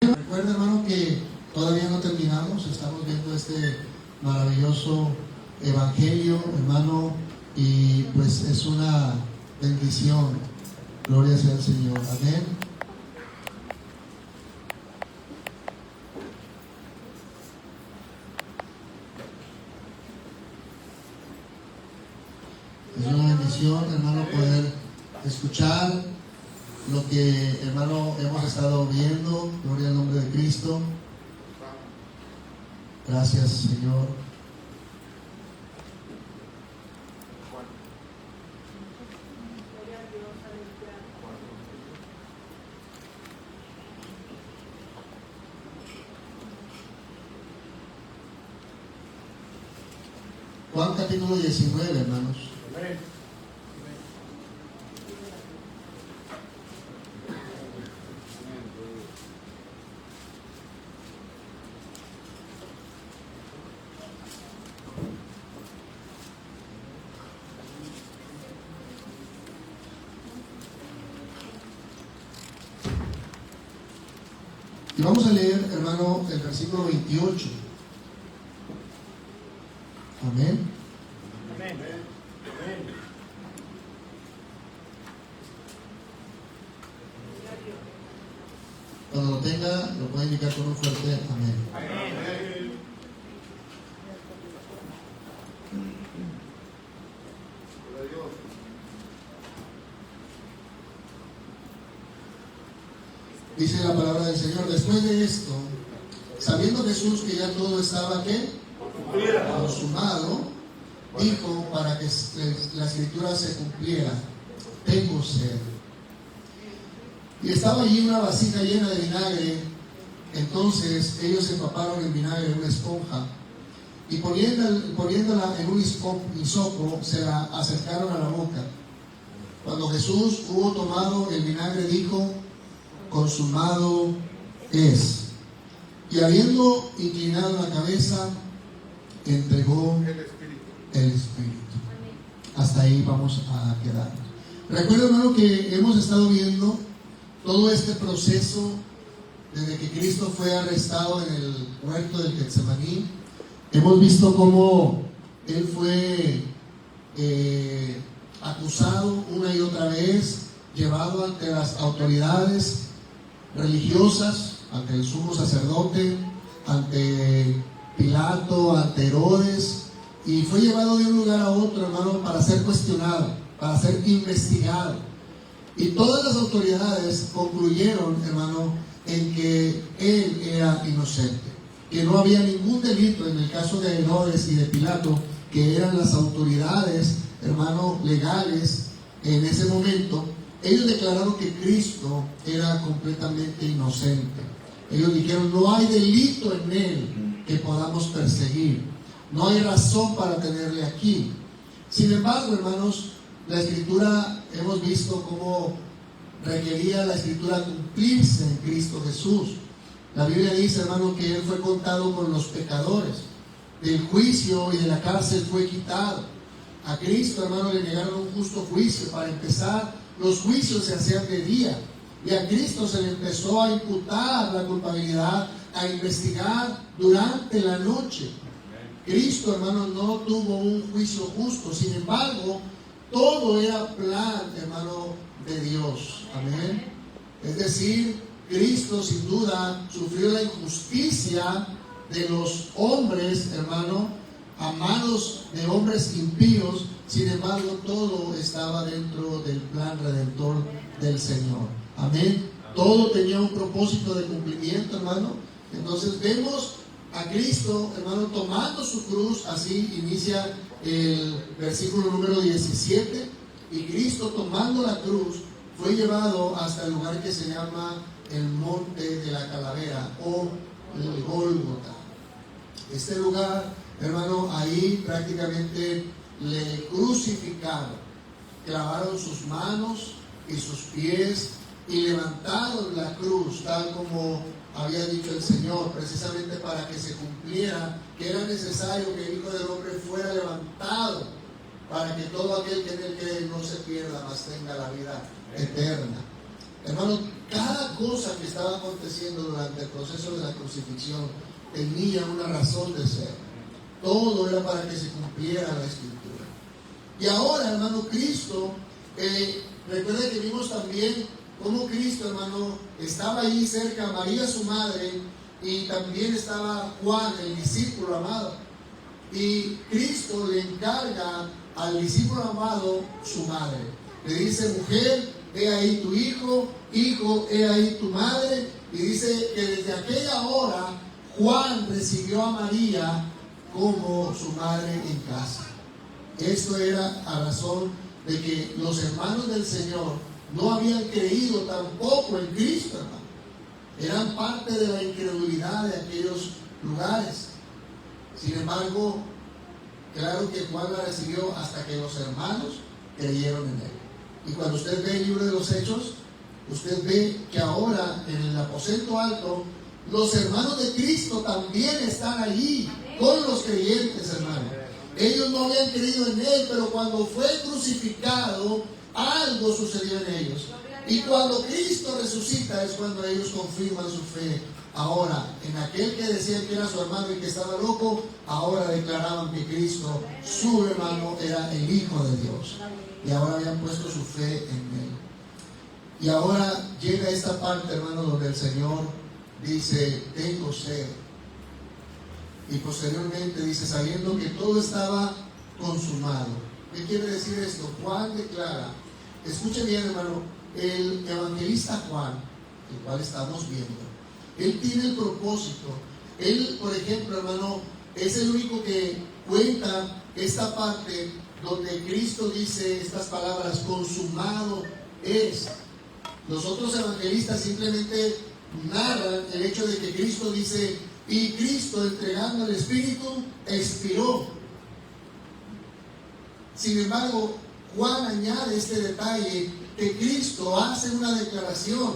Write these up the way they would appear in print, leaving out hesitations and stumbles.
Recuerda, hermano, que todavía no terminamos, estamos viendo este maravilloso evangelio, hermano, y pues es una bendición. Gloria sea al Señor. Amén. Es una bendición, hermano, poder escuchar lo que, hermano, hemos estado viendo. Gloria al nombre de Cristo. Gracias, Señor. Juan capítulo 19, hermanos. Amén. Y vamos a leer, hermano, el versículo 28. Amén. Amén. Cuando lo tenga, lo puede indicar con un fuerte amén. Amén. Dice la palabra del Señor: después de esto, sabiendo Jesús que ya todo estaba ¿qué? Consumado, dijo, para que la escritura se cumpliera: tengo sed. Y estaba allí una vasija llena de vinagre. Entonces ellos empaparon el vinagre en una esponja y poniéndola en un hisopo se la acercaron a la boca. Cuando Jesús hubo tomado el vinagre, dijo: consumado es. Y habiendo inclinado la cabeza, entregó el Espíritu. Hasta ahí vamos a quedar. Recuerda, hermano, que hemos estado viendo todo este proceso desde que Cristo fue arrestado en el huerto del Getsemaní. Hemos visto cómo Él fue acusado una y otra vez, llevado ante las autoridades religiosas, ante el sumo sacerdote, ante Pilato, ante Herodes, y fue llevado de un lugar a otro, hermano, para ser cuestionado, para ser investigado. Y todas las autoridades concluyeron, hermano, en que él era inocente, que no había ningún delito en el caso de Herodes y de Pilato, que eran las autoridades, hermano, legales en ese momento. Ellos declararon que Cristo era completamente inocente. Ellos dijeron: no hay delito en él que podamos perseguir, no hay razón para tenerle aquí. Sin embargo, hermanos, la Escritura, hemos visto cómo requería la Escritura cumplirse en Cristo Jesús. La Biblia dice, hermano, que Él fue contado con los pecadores. Del juicio y de la cárcel fue quitado. A Cristo, hermano, le negaron un justo juicio. Para empezar, los juicios se hacían de día. Y a Cristo se le empezó a imputar la culpabilidad, a investigar durante la noche. Cristo, hermano, no tuvo un juicio justo. Sin embargo, todo era plan, hermano, de Dios. Amén. Es decir, Cristo sin duda sufrió la injusticia de los hombres, hermano, a manos de hombres impíos. Sin embargo, todo estaba dentro del plan redentor del Señor. Amén. Todo tenía un propósito de cumplimiento, hermano. Entonces vemos a Cristo, hermano, tomando su cruz. Así inicia el versículo número 17. Y Cristo, tomando la cruz, fue llevado hasta el lugar que se llama el Monte de la Calavera, o el Gólgota. Este lugar, hermano, ahí prácticamente le crucificaron, clavaron sus manos y sus pies y levantaron la cruz, tal como había dicho el Señor, precisamente para que se cumpliera que era necesario que el Hijo del Hombre fuera levantado, para que todo aquel que en él cree no se pierda, mas tenga la vida eterna. Hermano, cada cosa que estaba aconteciendo durante el proceso de la crucifixión tenía una razón de ser. Todo era para que se cumpliera la Escritura. Y ahora, hermano, Cristo, recuerda que vimos también cómo Cristo, hermano, estaba allí cerca, María su madre, y también estaba Juan, el discípulo amado. Y Cristo le encarga al discípulo amado su madre. Le dice: mujer, he ahí tu hijo, hijo, he ahí tu madre. Y dice que desde aquella hora Juan recibió a María como su madre en casa. Esto era a razón de que los hermanos del Señor no habían creído tampoco en Cristo, hermano. Eran parte de la incredulidad de aquellos lugares. Sin embargo, claro que Juan la recibió hasta que los hermanos creyeron en él. Y cuando usted ve el libro de los Hechos, usted ve que ahora en el aposento alto los hermanos de Cristo también están allí con los creyentes, hermano. Ellos no habían creído en él, pero cuando fue crucificado, algo sucedió en ellos. Y cuando Cristo resucita es cuando ellos confirman su fe. Ahora, en aquel que decían que era su hermano y que estaba loco, ahora declaraban que Cristo, su hermano, era el Hijo de Dios. Y ahora habían puesto su fe en él. Y ahora llega esta parte, hermano, donde el Señor dice: tengo sed. Y posteriormente dice: sabiendo que todo estaba consumado. ¿Qué quiere decir esto? Juan declara, escuche bien, hermano, el evangelista Juan, el cual estamos viendo, él tiene el propósito. Él, por ejemplo, hermano, es el único que cuenta esta parte donde Cristo dice estas palabras: consumado es. Los otros evangelistas simplemente narran el hecho de que Cristo dice: y Cristo, entregando el Espíritu, expiró. Sin embargo, Juan añade este detalle, que Cristo hace una declaración.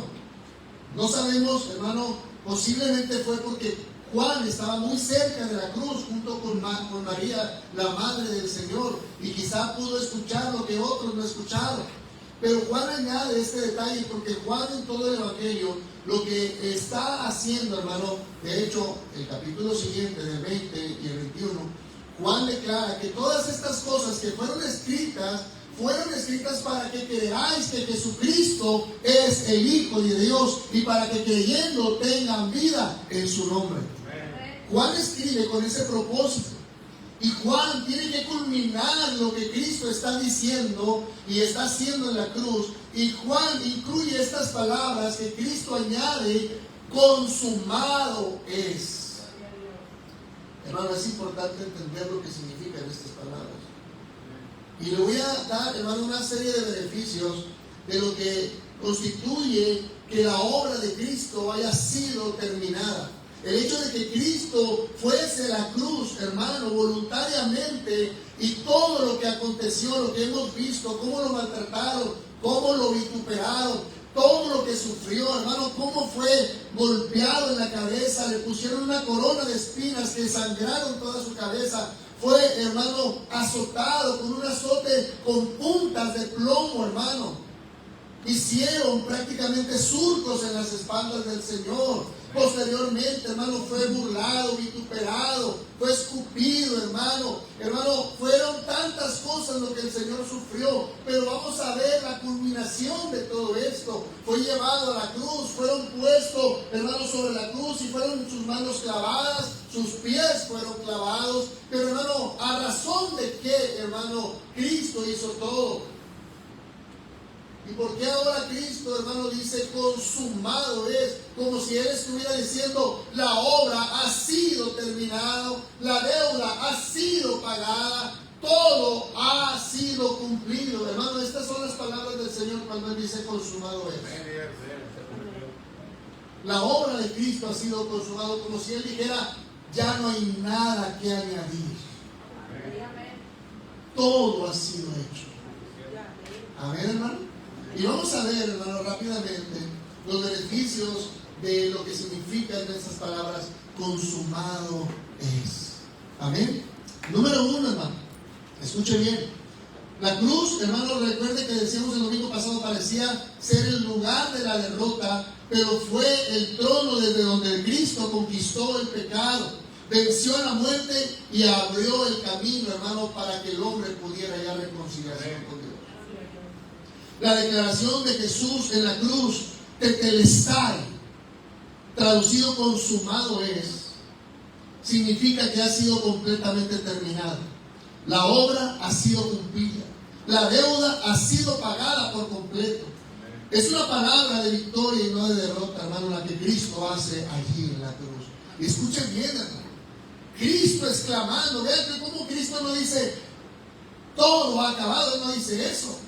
No sabemos, hermano, posiblemente fue porque Juan estaba muy cerca de la cruz junto con María, la madre del Señor, y quizá pudo escuchar lo que otros no escucharon. Pero Juan añade este detalle porque Juan en todo el Evangelio lo que está haciendo, hermano, de hecho, el capítulo siguiente, del 20 y el 21, Juan declara que todas estas cosas que fueron escritas para que creáis que Jesucristo es el Hijo de Dios y para que creyendo tengan vida en su nombre. Juan escribe con ese propósito. Y Juan tiene que culminar lo que Cristo está diciendo y está haciendo en la cruz. Y Juan incluye estas palabras que Cristo añade: consumado es. Hermano, es importante entender lo que significan estas palabras. Y le voy a dar, hermano, una serie de beneficios de lo que constituye que la obra de Cristo haya sido terminada. El hecho de que Cristo fuese a la cruz, hermano, voluntariamente, y todo lo que aconteció, lo que hemos visto, cómo lo maltrataron, cómo lo vituperaron, todo lo que sufrió, hermano, cómo fue golpeado en la cabeza, le pusieron una corona de espinas que sangraron toda su cabeza, fue, hermano, azotado con un azote con puntas de plomo, hermano. Hicieron prácticamente surcos en las espaldas del Señor. Posteriormente, hermano, fue burlado, vituperado, fue escupido, hermano. Hermano, fueron tantas cosas lo que el Señor sufrió. Pero vamos a ver la culminación de todo esto. Fue llevado a la cruz, fueron puestos, hermano, sobre la cruz y fueron sus manos clavadas, sus pies fueron clavados. Pero, hermano, ¿a razón de qué, hermano, Cristo hizo todo? ¿Y por qué ahora Cristo, hermano, dice consumado es? Como si Él estuviera diciendo: la obra ha sido terminada, la deuda ha sido pagada, todo ha sido cumplido. Hermano, estas son las palabras del Señor cuando Él dice consumado es. La obra de Cristo ha sido consumado, como si Él dijera: ya no hay nada que añadir. Todo ha sido hecho. Amén, hermano. Y vamos a ver, hermano, rápidamente los beneficios de lo que significan estas palabras: consumado es. Amén. Número uno, hermano, escuche bien. La cruz, hermanos, recuerde que decíamos el domingo pasado, parecía ser el lugar de la derrota, pero fue el trono desde donde Cristo conquistó el pecado, venció a la muerte y abrió el camino, hermano, para que el hombre pudiera hallar reconciliación con Dios. La declaración de Jesús en la cruz, tetelestai, traducido consumado es, significa que ha sido completamente terminado. La obra ha sido cumplida. La deuda ha sido pagada por completo. Es una palabra de victoria y no de derrota, hermano, la que Cristo hace allí en la cruz. Y escuchen bien, hermano. Cristo exclamando, vean cómo Cristo no dice, todo ha acabado, Él no dice eso.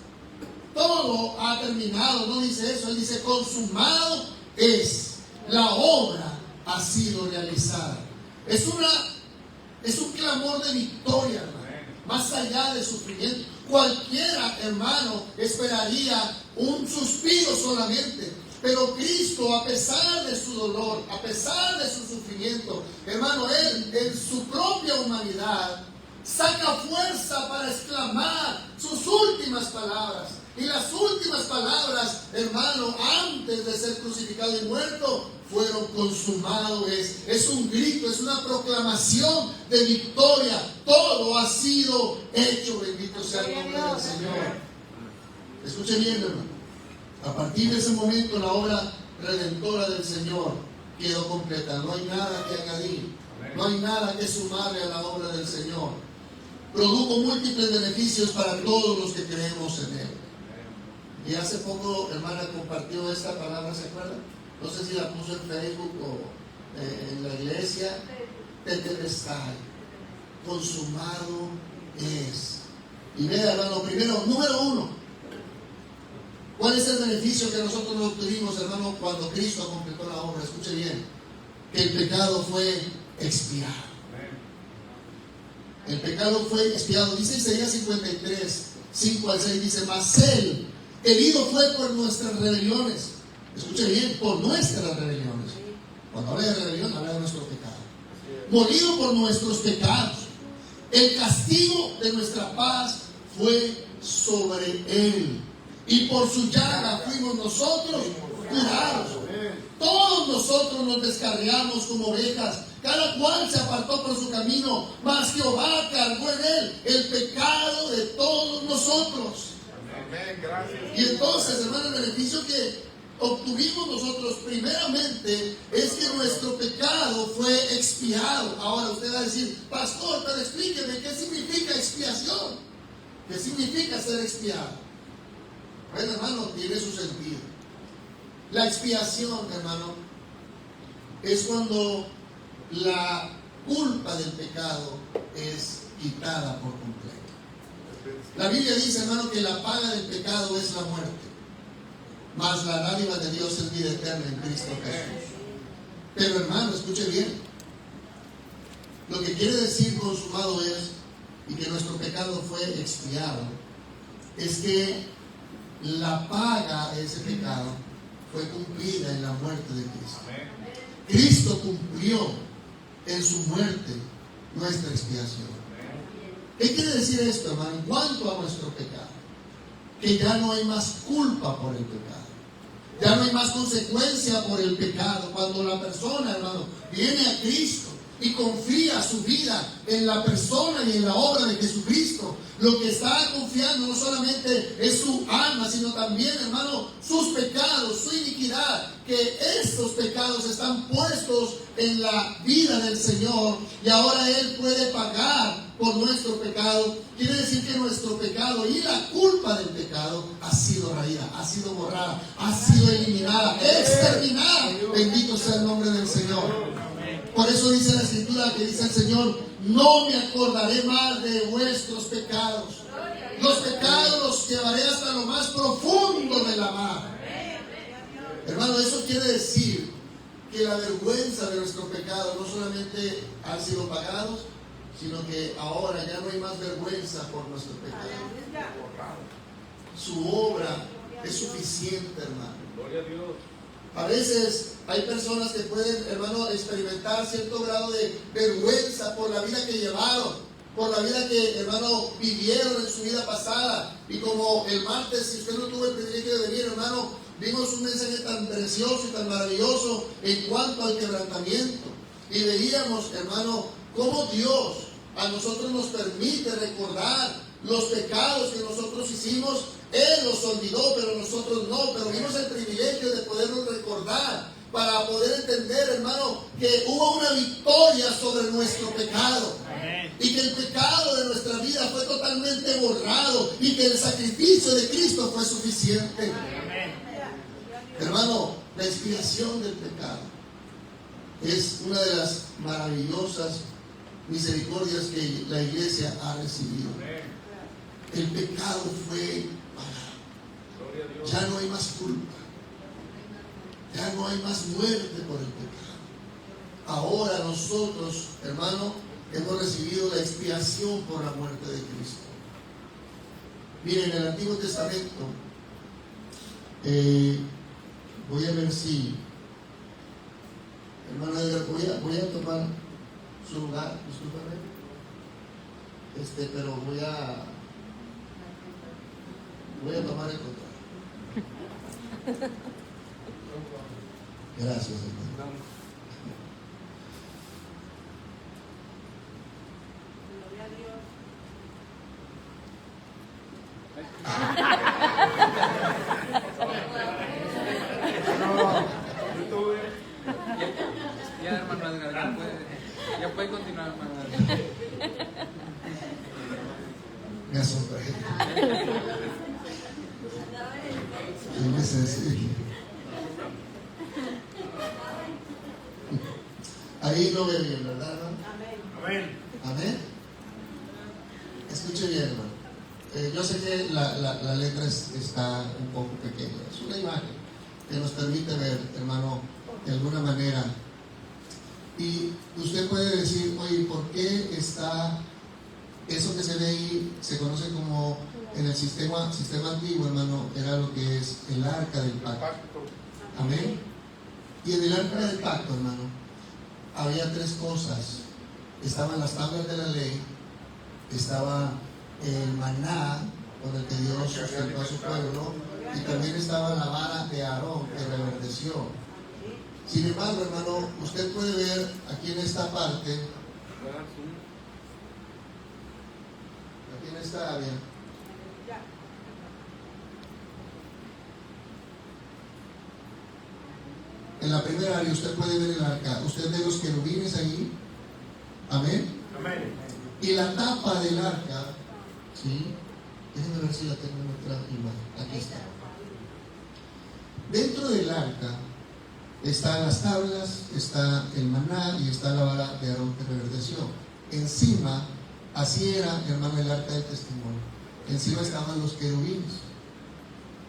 Todo ha terminado, no dice eso. Él dice, consumado es. La obra ha sido realizada. Es un clamor de victoria, hermano. Más allá del sufrimiento. Cualquiera, hermano, esperaría un suspiro solamente. Pero Cristo, a pesar de su dolor, a pesar de su sufrimiento, hermano, Él en su propia humanidad saca fuerza para exclamar sus últimas palabras. Y las últimas palabras, hermano, antes de ser crucificado y muerto, fueron consumado. Es un grito, es una proclamación de victoria. Todo ha sido hecho. Bendito sea el nombre del Señor. Escuche bien, hermano. A partir de ese momento, la obra redentora del Señor quedó completa. No hay nada que añadir. No hay nada que sumarle a la obra del Señor. Produjo múltiples beneficios para todos los que creemos en Él. Y hace poco, hermana, compartió esta palabra, ¿se acuerdan? No sé si la puso en Facebook o en la iglesia. Tetelestai, consumado es. Y vea, hermano, primero, número uno, ¿cuál es el beneficio que nosotros no obtuvimos, hermano, cuando Cristo completó la obra? Escuche bien, que el pecado fue expiado. El pecado fue expiado. Dice Isaías 53, 5 al 6, dice, mas Él herido fue por nuestras rebeliones. Escuche bien, por nuestras rebeliones. Cuando habla de rebelión, habla de nuestro pecado. Molido por nuestros pecados. El castigo de nuestra paz fue sobre Él. Y por su llaga fuimos nosotros curados. Todos nosotros nos descarriamos como ovejas. Cada cual se apartó por su camino. Mas Jehová cargó en Él el pecado de todos nosotros. Y entonces, hermano, el beneficio que obtuvimos nosotros primeramente es que nuestro pecado fue expiado. Ahora usted va a decir, pastor, pero explíqueme qué significa expiación. ¿Qué significa ser expiado? Bueno, hermano, tiene su sentido. La expiación, hermano, es cuando la culpa del pecado es quitada por completo. La Biblia dice, hermano, que la paga del pecado es la muerte, mas la dádiva de Dios es vida eterna en Cristo Jesús. Pero, hermano, escuche bien, lo que quiere decir consumado es, y que nuestro pecado fue expiado, es que la paga de ese pecado fue cumplida en la muerte de Cristo. Cristo cumplió en su muerte nuestra expiación. ¿Qué quiere decir esto, hermano? En cuanto a nuestro pecado, que ya no hay más culpa por el pecado, ya no hay más consecuencia por el pecado. Cuando la persona, hermano, viene a Cristo y confía su vida en la persona y en la obra de Jesucristo, lo que está confiando no solamente es su alma, sino también, hermano, sus pecados, su iniquidad, que estos pecados están puestos en la vida del Señor y ahora Él puede pagar por nuestro pecado. Quiere decir que nuestro pecado y la culpa del pecado ha sido raída, ha sido borrada, ha sido eliminada, exterminada. Bendito sea el nombre del Señor. Por eso dice la Escritura, que dice el Señor, no me acordaré más de vuestros pecados. Los pecados los llevaré hasta lo más profundo de la mar. Hermano, eso quiere decir que la vergüenza de nuestro pecado no solamente han sido pagados, sino que ahora ya no hay más vergüenza por nuestro pecado. Su obra es suficiente, hermano. Gloria a Dios. A veces hay personas que pueden, hermano, experimentar cierto grado de vergüenza por la vida que llevaron. por la vida que, hermano, vivieron en su vida pasada. Y como el martes, si usted no tuvo el privilegio de venir, hermano, vimos un mensaje tan precioso y tan maravilloso en cuanto al quebrantamiento. Y veíamos, hermano, cómo Dios a nosotros nos permite recordar los pecados que nosotros hicimos. Él los olvidó, pero nosotros no. Pero vimos el privilegio de podernos recordar para poder entender, hermano, que hubo una victoria sobre nuestro pecado. Amén. Y que el pecado de nuestra vida fue totalmente borrado y que el sacrificio de Cristo fue suficiente. Amén. Hermano, la expiación del pecado es una de las maravillosas misericordias que la iglesia ha recibido. El pecado fue pagado. Ya no hay más culpa. Ya no hay más muerte por el pecado. Ahora nosotros, hermano, hemos recibido la expiación por la muerte de Cristo. Miren, en el Antiguo Testamento, voy a ver si, hermano Edgar, voy a tomar su lugar, discúlpame, pero voy a tomar el control. Gracias, hermano. Ya, hermano Edgar, ya puede continuar, hermano Edgar. Me asombré. Empecé a decir. Ahí no ve bien, ¿verdad, hermano? Amén. Amén. Escuche bien, hermano. Yo sé que la letra está un poco pequeña. Es una imagen que nos permite ver, hermano, de alguna manera. Y usted puede decir, oye, ¿por qué está eso que se ve ahí? Se conoce como, en el sistema antiguo, hermano, era lo que es el arca del pacto. Amén. Y en el arca del pacto, hermano, había tres cosas. Estaban las tablas de la ley, estaba el maná con el que Dios sustentó a su pueblo, y también estaba la vara de Aarón que reverdeció. Sin embargo, hermano, usted puede ver aquí en esta parte, aquí en esta área, en la primera área usted puede ver el arca, usted ve los querubines ahí, amén. Amén. Y la tapa del arca, ¿sí? Déjenme ver si la tengo en otra imagen. Aquí está. Dentro del arca están las tablas, está el maná y está la vara de Aarón que reverdeció. Encima, así era, hermano, el arca del testimonio. Encima estaban los querubines.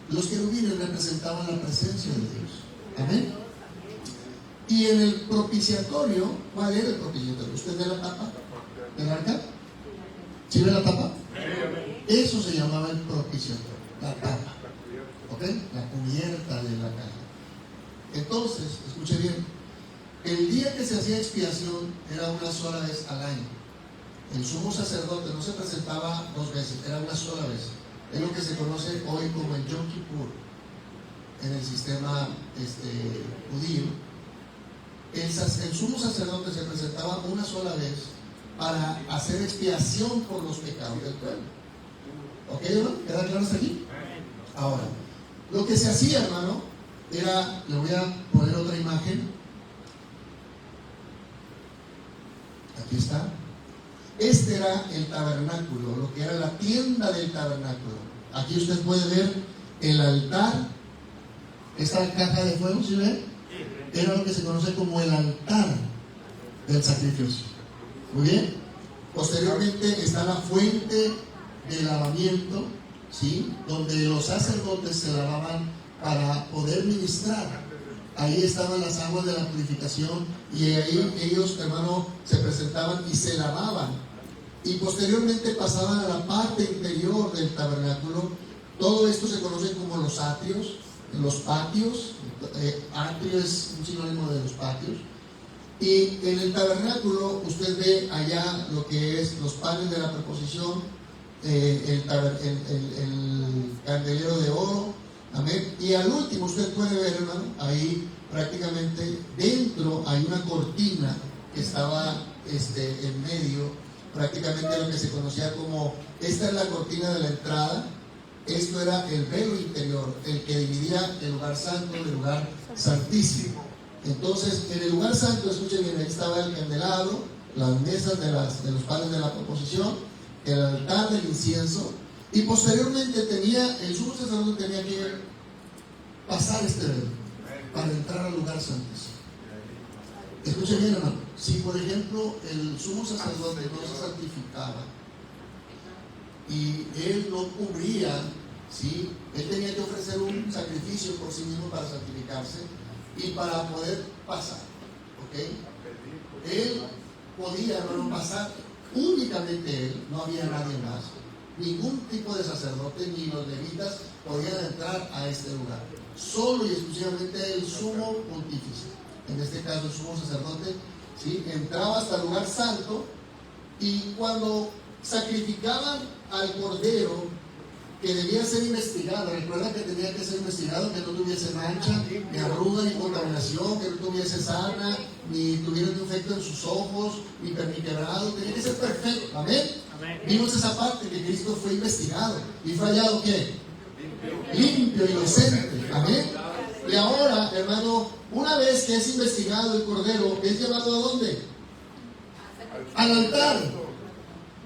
Los querubines representaban la presencia de Dios. Amén. Y en el propiciatorio, ¿cuál era el propiciatorio? ¿Usted ve la tapa del arca? ¿Sí ve la tapa? Eso se llamaba el propiciatorio, la tapa, ¿ok? La cubierta de la caja. Entonces, escuche bien, el día que se hacía expiación era una sola vez al año. El sumo sacerdote no se presentaba dos veces, era una sola vez. Es lo que se conoce hoy como el Yom Kippur en el sistema judío. El sumo sacerdote se presentaba una sola vez para hacer expiación por los pecados del pueblo. ¿Ok, hermano? ¿Queda claro hasta aquí? Ahora, lo que se hacía, hermano, era, le voy a poner otra imagen. Aquí está. Este era el tabernáculo, lo que era la tienda del tabernáculo. Aquí usted puede ver el altar, esta caja de fuego, ¿sí ve? Era lo que se conoce como el altar del sacrificio. Muy bien. Posteriormente está la fuente de lavamiento, ¿sí? Donde los sacerdotes se lavaban para poder ministrar. Ahí estaban las aguas de la purificación y ahí ellos, hermano, se presentaban y se lavaban. Y posteriormente pasaban a la parte interior del tabernáculo. Todo esto se conoce como los atrios, los patios. Atrio es un sinónimo de los patios. Y en el tabernáculo usted ve allá lo que es los panes de la preposición, el candelero de oro, amén. Y al último usted puede ver, hermano, ahí prácticamente dentro hay una cortina que estaba en medio, prácticamente lo que se conocía como, esta es la cortina de la entrada, esto era el velo interior, el que dividía el lugar santo del lugar santísimo. Entonces, en el lugar santo, escuchen bien, ahí estaba el candelabro, las mesas de los panes de la proposición, el altar del incienso, y posteriormente el sumo sacerdote tenía que pasar este velo para entrar al lugar santísimo. Escuchen bien, hermano, si por ejemplo el sumo sacerdote no se santificaba y él no cubría, ¿sí? Él tenía que ofrecer un sacrificio por sí mismo para santificarse y para poder pasar, ¿ok? Él podía, hermano, pasar únicamente él, no había nadie más, ningún tipo de sacerdote ni los levitas podían entrar a este lugar, solo y exclusivamente el sumo pontífice, en este caso el sumo sacerdote, ¿sí? Entraba hasta el lugar santo, y cuando sacrificaban al cordero que debía ser investigado, recuerda que tenía que ser investigado, que no tuviese mancha, ni arruga, ni contaminación, que no tuviese sarna, ni tuviera un defecto en sus ojos, ni perniquebrado, tenía que ser perfecto, amén. Vimos esa parte que Cristo fue investigado y fue hallado ¿qué? Limpio, inocente, amén. Y ahora, hermano, una vez que es investigado el cordero, es llevado ¿a dónde? Al altar.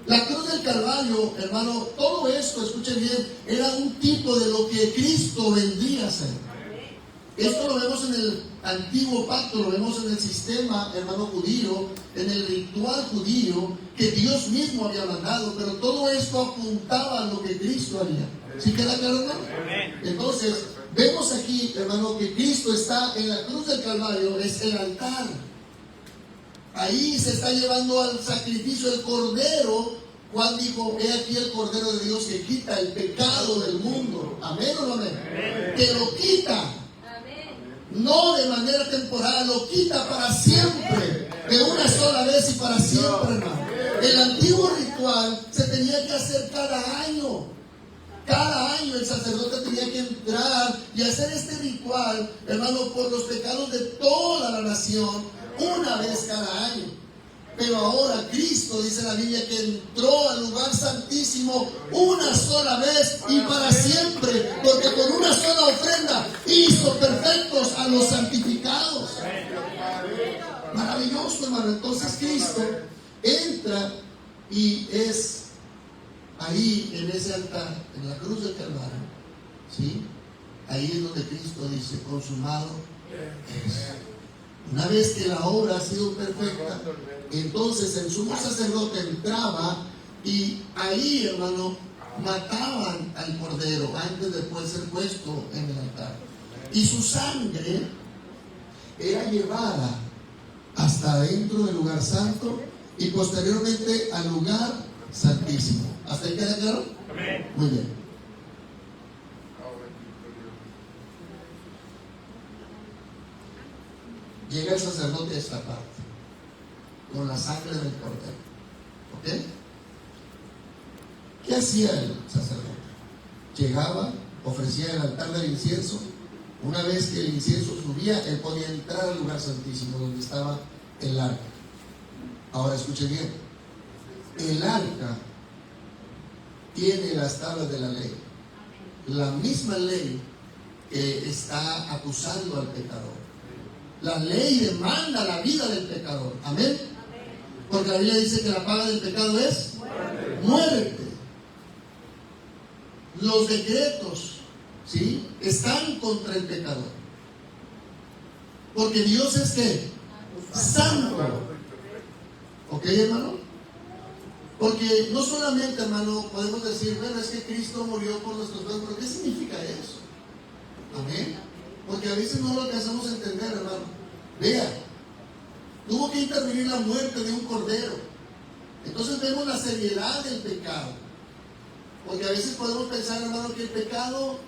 La cruz del Calvario, hermano, todo esto, escuchen bien, era un tipo de lo que Cristo vendría a ser. Esto lo vemos en el antiguo pacto, lo vemos en el sistema, hermano, judío, en el ritual judío que Dios mismo había mandado, pero todo esto apuntaba a lo que Cristo haría. ¿Sí queda claro, hermano? Entonces, vemos aquí, hermano, que Cristo está en la cruz del Calvario, es el altar. Ahí se está llevando al sacrificio el cordero. Juan dijo, he aquí el cordero de Dios que quita el pecado del mundo. ¿Amén o no amén? Que lo quita. No de manera temporal, lo quita para siempre. De una sola vez y para siempre, hermano. El antiguo ritual se tenía que hacer cada año. Cada año el sacerdote tenía que entrar y hacer este ritual, hermano, por los pecados de toda la nación, una vez cada año. Pero ahora Cristo, dice la Biblia, que entró al lugar santísimo una sola vez y para siempre, porque con una sola ofrenda hizo perfectos a los santificados. Maravilloso, hermano. Entonces Cristo entra y es ahí en ese altar, en la cruz del Calvario, ¿sí? Ahí es donde Cristo dice, consumado es. Una vez que la obra ha sido perfecta, entonces el sumo sacerdote entraba y ahí, hermano, mataban al cordero antes de poder ser puesto en el altar. Y su sangre era llevada hasta dentro del lugar santo y posteriormente al lugar santísimo. ¿Hasta ahí queda claro? Amén. Muy bien. Llega el sacerdote a esta parte con la sangre del cordero. ¿Ok? ¿Qué hacía el sacerdote? Llegaba, ofrecía el altar del incienso. Una vez que el incienso subía, él podía entrar al lugar santísimo donde estaba el arca. Ahora escuche bien. El arca tiene las tablas de la ley. La misma ley que está acusando al pecador. La ley demanda la vida del pecador. Amén. Porque la Biblia dice que la paga del pecado es muerte. Los decretos, ¿sí?, están contra el pecador. Porque Dios es ¿qué? Santo. ¿Ok, hermano? Porque no solamente, hermano, podemos decir, bueno, es que Cristo murió por nuestros pecados, pero ¿qué significa eso? Amén. Porque a veces no lo alcanzamos a entender, hermano. Vea, tuvo que intervenir la muerte de un cordero. Entonces vemos la seriedad del pecado. Porque a veces podemos pensar, hermano, que el pecado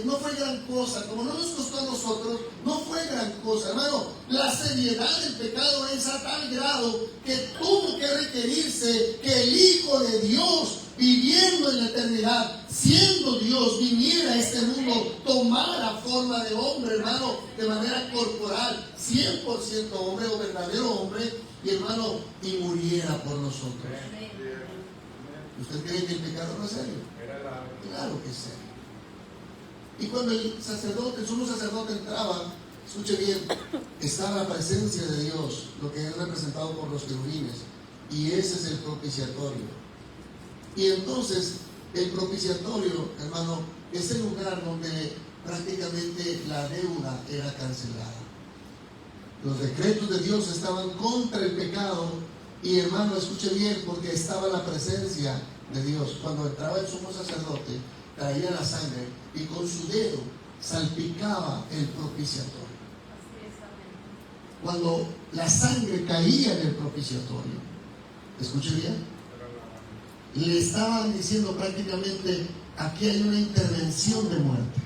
no fue gran cosa, como no nos costó a nosotros, no fue gran cosa, hermano. La seriedad del pecado es a tal grado que tuvo que requerirse que el Hijo de Dios, viviendo en la eternidad, siendo Dios, viniera a este mundo, tomara forma de hombre, hermano, de manera corporal, 100% hombre o verdadero hombre, y hermano, y muriera por nosotros. ¿Usted cree que el pecado no es serio? Claro que es serio. Y cuando el sumo sacerdote entraba, escuche bien, está la presencia de Dios, lo que es representado por los querubines, y ese es el propiciatorio. Y entonces, el propiciatorio, hermano, es el lugar donde prácticamente la deuda era cancelada. Los decretos de Dios estaban contra el pecado, y hermano, escuche bien, porque estaba la presencia de Dios. Cuando entraba el sumo sacerdote, traía la sangre y con su dedo salpicaba el propiciatorio. Cuando la sangre caía en el propiciatorio, escuche bien, le estaban diciendo prácticamente: aquí hay una intervención de muerte.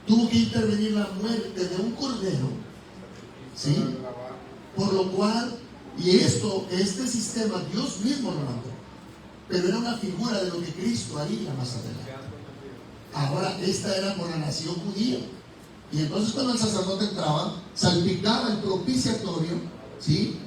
Tuvo que intervenir la muerte de un cordero, ¿sí? Por lo cual, y este sistema Dios mismo lo mandó, pero era una figura de lo que Cristo haría más adelante. Ahora, esta era por la nación judía. Y entonces cuando el sacerdote entraba, salpicaba el propiciatorio, ¿sí?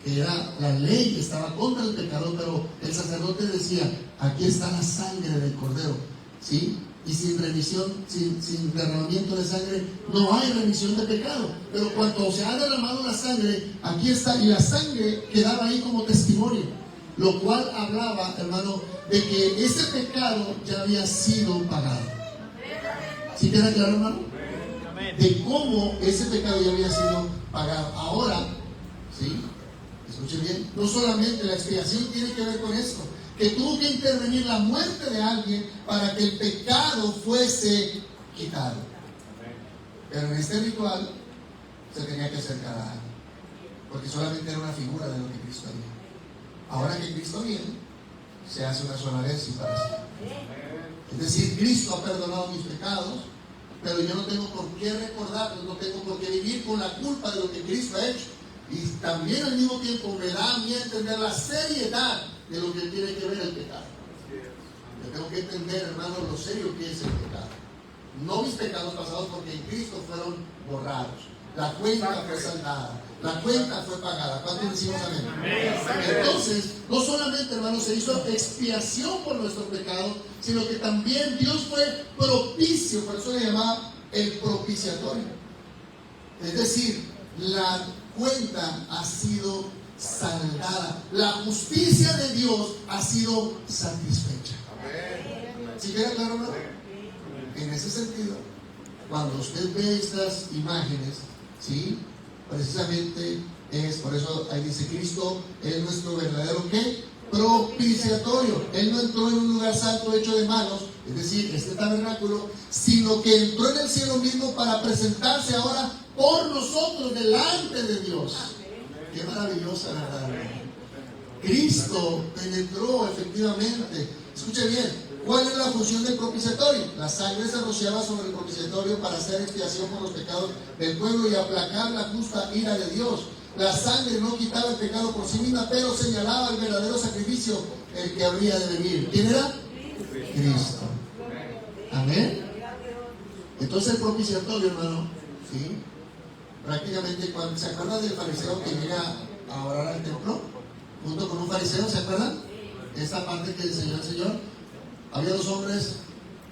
Que era la ley, estaba contra el pecado, pero el sacerdote decía: aquí está la sangre del cordero, ¿sí? Y sin remisión, sin derramamiento de sangre, no hay remisión de pecado. Pero cuando se ha derramado la sangre, aquí está, y la sangre quedaba ahí como testimonio, lo cual hablaba, hermano, de que ese pecado ya había sido pagado. ¿Sí queda claro, hermano? De cómo ese pecado ya había sido pagado. Ahora, ¿sí? Escuchen bien, no solamente la expiación tiene que ver con esto, que tuvo que intervenir la muerte de alguien para que el pecado fuese quitado. Pero en este ritual se tenía que hacer cada año, porque solamente era una figura de lo que Cristo haría. Ahora que Cristo viene, se hace una sola vez y para siempre. Es decir, Cristo ha perdonado mis pecados, pero yo no tengo por qué recordarlos, no tengo por qué vivir con la culpa de lo que Cristo ha hecho. Y también al mismo tiempo me da a mí entender la seriedad de lo que tiene que ver el pecado. Yo tengo que entender, hermano, lo serio que es el pecado. No mis pecados pasados, porque en Cristo fueron borrados. La cuenta fue saldada, la cuenta fue pagada. ¿Cuántos decimos amén? Entonces, no solamente, hermano, se hizo expiación por nuestro pecado, sino que también Dios fue propicio, por eso le llamaba el propiciatorio. Es decir, la cuenta ha sido saldada, la justicia de Dios ha sido satisfecha. ¿Sí queda claro, no? En ese sentido, cuando usted ve estas imágenes, ¿sí? Precisamente es por eso ahí dice: Cristo es nuestro verdadero ¿qué? Propiciatorio. Él no entró en un lugar santo hecho de manos, es decir, este tabernáculo, sino que entró en el cielo mismo para presentarse ahora por nosotros delante de Dios. Qué maravillosa verdad. Cristo penetró efectivamente. Escuche bien, ¿cuál es la función del propiciatorio? La sangre se rociaba sobre el propiciatorio para hacer expiación por los pecados del pueblo y aplacar la justa ira de Dios. La sangre no quitaba el pecado por sí misma, pero señalaba el verdadero sacrificio, el que habría de venir. ¿Quién era? Cristo. Amén. Entonces el propiciatorio, hermano, ¿sí? Prácticamente, cuando se acuerdan del fariseo que llega a orar al templo junto con un fariseo, ¿se acuerdan? Esta parte que enseñó el Señor. Había dos hombres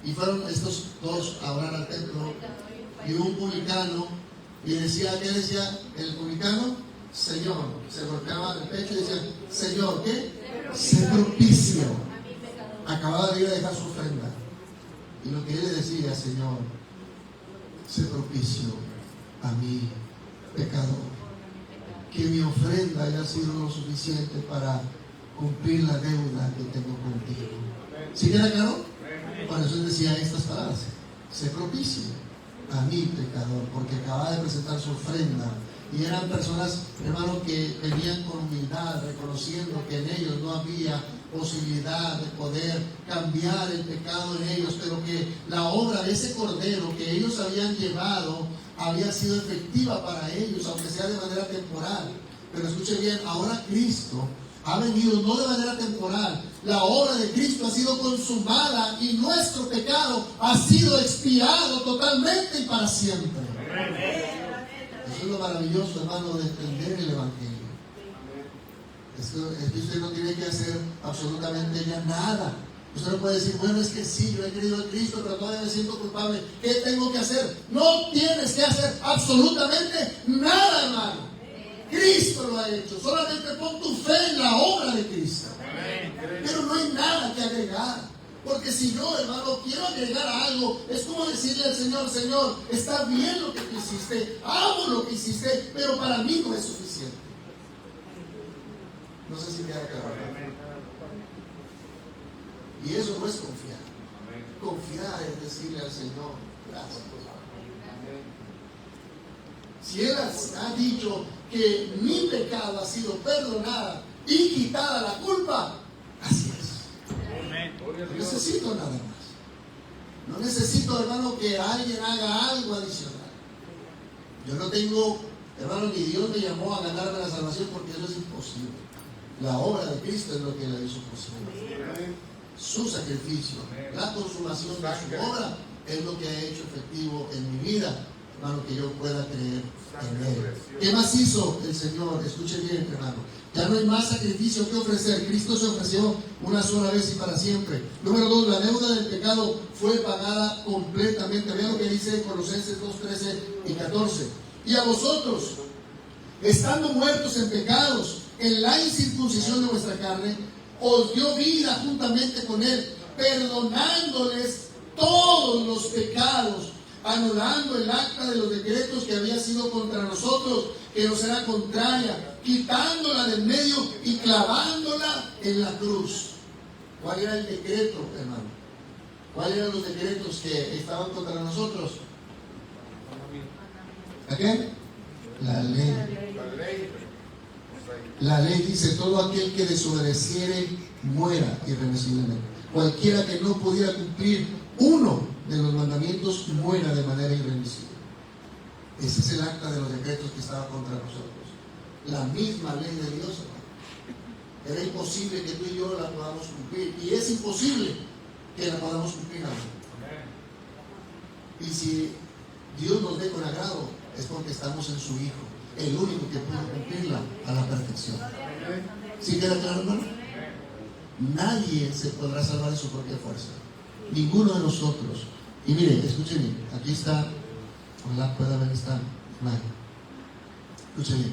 y fueron estos dos a orar al templo, y un publicano, y decía, ¿qué decía el publicano? Señor, se golpeaba el pecho y decía: Señor, ¿qué? Sé propicio. Acababa de ir a dejar su ofrenda, y lo que él le decía: Señor, sé propicio a mí, pecador, que mi ofrenda haya sido lo suficiente para cumplir la deuda que tengo contigo. ¿Sí queda claro? Por eso él decía estas palabras: sé propicio a mí, pecador, porque acababa de presentar su ofrenda. Y eran personas, hermano, que venían con humildad, reconociendo que en ellos no había posibilidad de poder cambiar el pecado en ellos, pero que la obra de ese cordero que ellos habían llevado había sido efectiva para ellos, aunque sea de manera temporal. Pero escuche bien, ahora Cristo ha venido no de manera temporal. La obra de Cristo ha sido consumada y nuestro pecado ha sido expiado totalmente y para siempre. Eso es lo maravilloso, hermano, de entender el Evangelio. Es que usted no tiene que hacer absolutamente ya nada. Usted no puede decir, bueno, es que sí, yo he creído en Cristo, pero todavía me siento culpable. ¿Qué tengo que hacer? No tienes que hacer absolutamente nada, hermano. Cristo lo ha hecho. Solamente pon tu fe en la obra de Cristo. Pero no hay nada que agregar. Porque si yo, hermano, quiero agregar algo, es como decirle al Señor, Señor, está bien lo que tú hiciste, amo lo que hiciste, pero para mí no es suficiente. No sé si queda claro. Y eso no es confiar. Confiar es decirle al Señor, gracias. Si Él ha dicho que mi pecado ha sido perdonada y quitada la culpa, así es. No necesito nada más. No necesito, hermano, que alguien haga algo adicional. Yo no tengo, hermano, ni Dios me llamó a ganarme la salvación, porque eso es imposible. La obra de Cristo es lo que la hizo posible. Su sacrificio, la consumación de su obra es lo que ha hecho efectivo en mi vida, hermano, que yo pueda creer en Él. ¿Qué más hizo el Señor? Escuche bien, hermano. Ya no hay más sacrificio que ofrecer. Cristo se ofreció una sola vez y para siempre. Número 2, la deuda del pecado fue pagada completamente. Vean lo que dice Colosenses 2:13 y 14. Y a vosotros, estando muertos en pecados, en la incircuncisión de vuestra carne, os dio vida juntamente con Él, perdonándoles todos los pecados, anulando el acta de los decretos que había sido contra nosotros, que nos era contraria, quitándola del medio y clavándola en la cruz. ¿Cuál era el decreto, hermano? ¿Cuáles eran los decretos que estaban contra nosotros? ¿A qué? La ley. La ley dice, todo aquel que desobedeciere muera irremisiblemente. Cualquiera que no pudiera cumplir uno de los mandamientos muera de manera irremisible. Ese es el acta de los decretos que estaba contra nosotros. La misma ley de Dios, hermano. Era imposible que tú y yo la podamos cumplir. Y es imposible que la podamos cumplir aún. Y si Dios nos ve con agrado, es porque estamos en su Hijo, el único que puede cumplirla a la perfección. ¿Sí queda claro, hermano? Nadie se podrá salvar de su propia fuerza. Ninguno de nosotros. Y mire, escuchen bien. Aquí está, ojalá pueda ver esta imagen. Escuchen bien.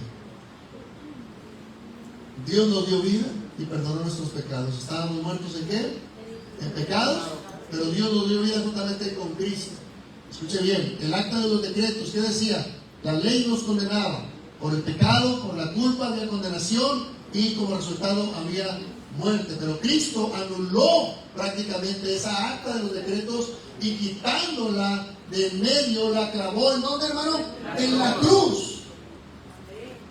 Dios nos dio vida y perdonó nuestros pecados. Estábamos muertos en qué? En pecados, pero Dios nos dio vida juntamente con Cristo. Escuche bien, el acta de los decretos, ¿qué decía? La ley nos condenaba. Por el pecado, por la culpa había condenación y como resultado había muerte. Pero Cristo anuló prácticamente esa acta de los decretos y quitándola de en medio la clavó. ¿En dónde, hermano? En la cruz.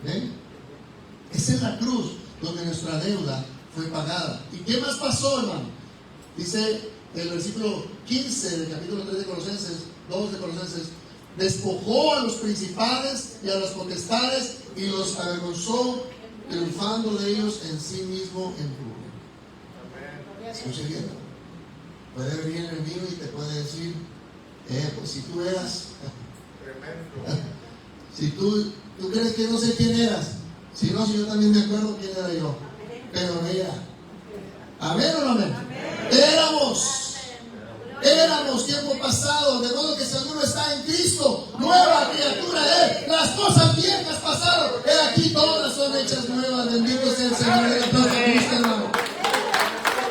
¿Ven? Es en la cruz donde nuestra deuda fue pagada. ¿Y qué más pasó, hermano? Dice el versículo 15 del capítulo 3 de Colosenses, 2 de Colosenses: despojó a los principales y a las potestades y los avergonzó, triunfando de ellos en sí mismo en público. Escuche bien. Puede venir el enemigo y te puede decir, pues si tú eras, si tú crees que no sé quién eras, si no, si yo también me acuerdo quién era yo, pero era. ¿Amén o no amén? Éramos tiempo pasado, de modo que si alguno está en Cristo, nueva criatura es. Las cosas viejas pasaron, aquí todas son hechas nuevas. Bendito sea el Señor de la gloria, Cristo, hermano.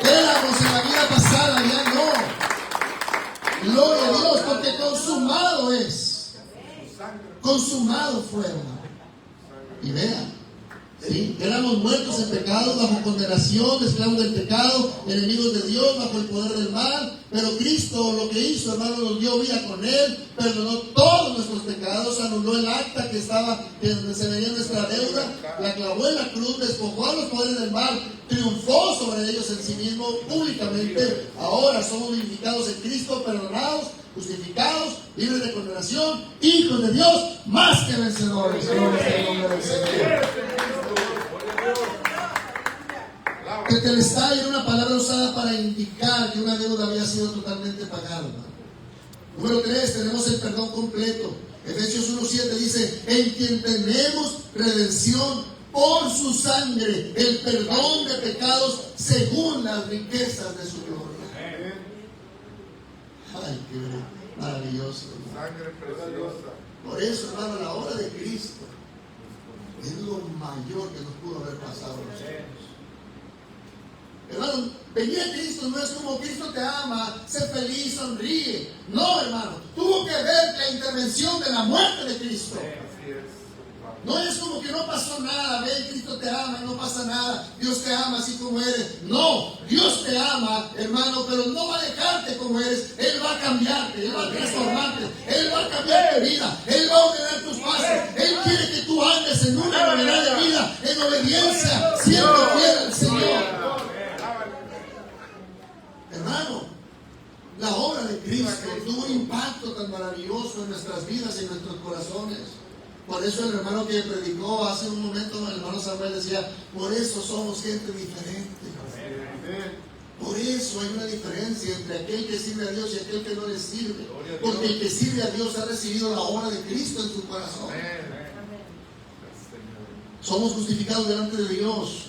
Éramos en la vida pasada, ya no. Gloria a Dios, porque consumado es. Consumado fue, hermano. Y vean, ¿Sí? Éramos muertos en pecados, bajo condenación, esclavos del pecado, enemigos de Dios, bajo el poder del mal. Pero Cristo lo que hizo, hermano, nos dio vida con Él, perdonó todos nuestros pecados, anuló el acta que se venía nuestra deuda, la clavó en la cruz, despojó a los poderes del mal, triunfó sobre ellos en sí mismo públicamente. Ahora somos vivificados en Cristo, perdonados, justificados, libres de condenación, hijos de Dios, más que vencedores. Gloria al nombre del Señor. Tetelestai era una palabra usada para indicar que una deuda había sido totalmente pagada. Número 3, tenemos el perdón completo. Efesios 1:7 dice: en quien tenemos redención por su sangre, el perdón de pecados según las riquezas de su gloria. Ay, qué maravilloso. Sangre preciosa. Por eso, hermano, la obra de Cristo es lo mayor que nos pudo haber pasado a nosotros. Hermano, venir a Cristo no es como Cristo te ama, sé feliz, sonríe. No, hermano, tuvo que ver la intervención de la muerte de Cristo. Así es. No es como que no pasó nada, ven, Cristo te ama y no pasa nada, Dios te ama así como eres. No, Dios te ama, hermano, pero no va a dejarte como eres. Él va a cambiarte, Él va a transformarte, Él va a cambiar tu vida, Él va a ordenar tus pasos. Él quiere que tú andes en una novedad de vida, en obediencia, siempre fiel al Señor. Hermano, la obra de Cristo tuvo un impacto tan maravilloso en nuestras vidas y en nuestros corazones. Por eso el hermano que predicó hace un momento, el hermano Samuel decía: por eso somos gente diferente. Por eso hay una diferencia entre aquel que sirve a Dios y aquel que no le sirve. Porque el que sirve a Dios ha recibido la obra de Cristo en su corazón. Somos justificados delante de Dios.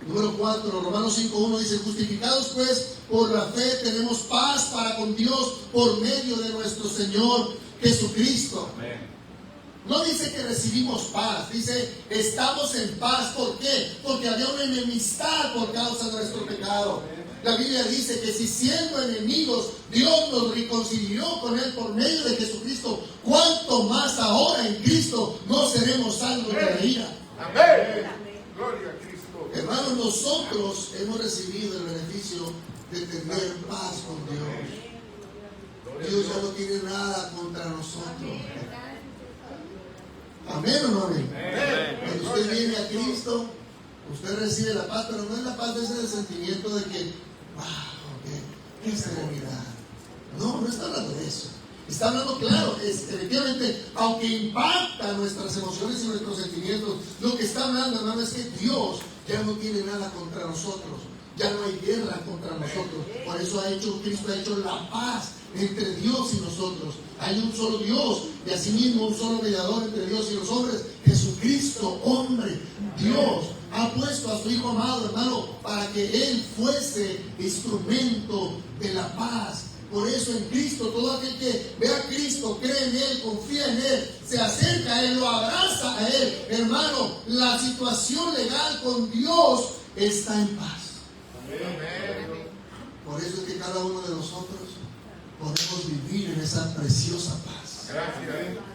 Número 4, Romanos 5:1 dice: justificados pues por la fe tenemos paz para con Dios por medio de nuestro Señor Jesucristo. No dice que recibimos paz, dice estamos en paz. ¿Por qué? Porque había una enemistad por causa de nuestro pecado. La Biblia dice que si siendo enemigos Dios nos reconcilió con Él por medio de Jesucristo, ¿cuánto más ahora en Cristo no seremos salvos de la ira? Amén. Gloria a Cristo. Hermanos, nosotros hemos recibido el beneficio de tener paz con Dios. Dios ya no tiene nada contra nosotros. ¿Amén o no amén? Cuando usted viene a Cristo, usted recibe la paz, pero no es la paz de ese sentimiento de que, wow, qué serenidad. No está hablando de eso. Está hablando, claro, efectivamente, aunque impacta nuestras emociones y nuestros sentimientos, lo que está hablando, hermano, es que Dios ya no tiene nada contra nosotros. Ya no hay guerra contra nosotros. Por eso Cristo ha hecho la paz entre Dios y nosotros. Hay un solo Dios y asimismo un solo mediador entre Dios y los hombres, Jesucristo, hombre. Dios ha puesto a su Hijo amado, hermano, para que Él fuese instrumento de la paz. Por eso en Cristo, todo aquel que ve a Cristo, cree en Él, confía en Él, se acerca a Él, lo abraza a Él. Hermano, la situación legal con Dios está en paz. Por eso es que cada uno de nosotros podemos vivir en esa preciosa paz. Gracias.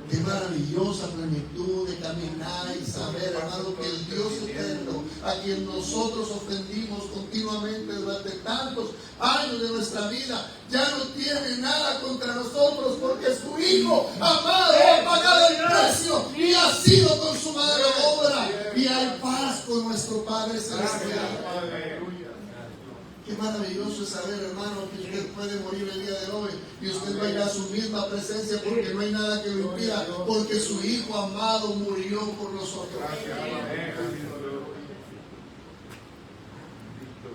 Qué maravillosa plenitud de caminar y saber, hermano, que el Dios eterno, a quien nosotros ofendimos continuamente durante tantos años de nuestra vida, ya no tiene nada contra nosotros, porque su Hijo amado ha pagado el precio y ha sido consumada la obra. Y hay paz con nuestro Padre Celestial. Qué maravilloso es saber, hermano, que usted puede morir el día de hoy y usted va a ir a su misma presencia, porque no hay nada que lo impida, porque su Hijo amado murió por nosotros.